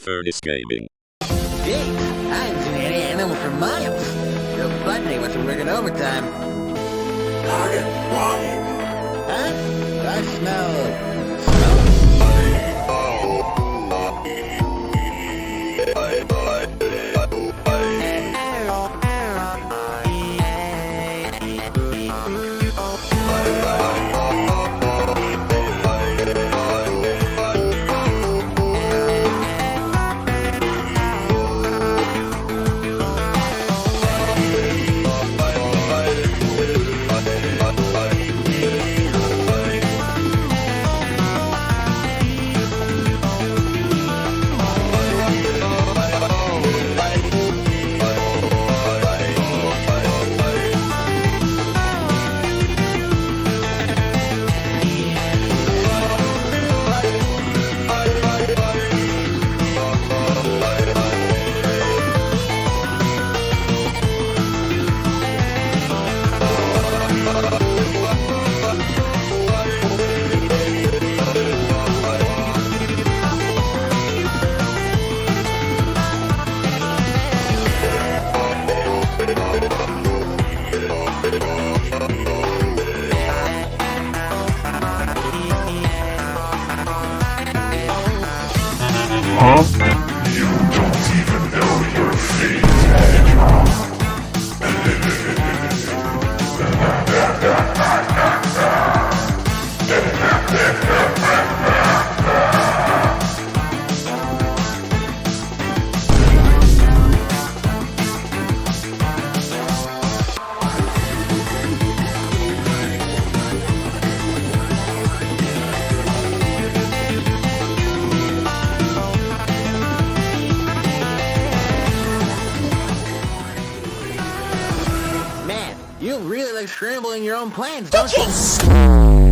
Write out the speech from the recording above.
Furnace Gaming. Jeez, I haven't seen any animal for miles. Joe Budney must have working overtime. Target one. Huh? I smell... Huh? You don't even know your fate, hedgehog. Man, you really like scrambling your own plans, don't you?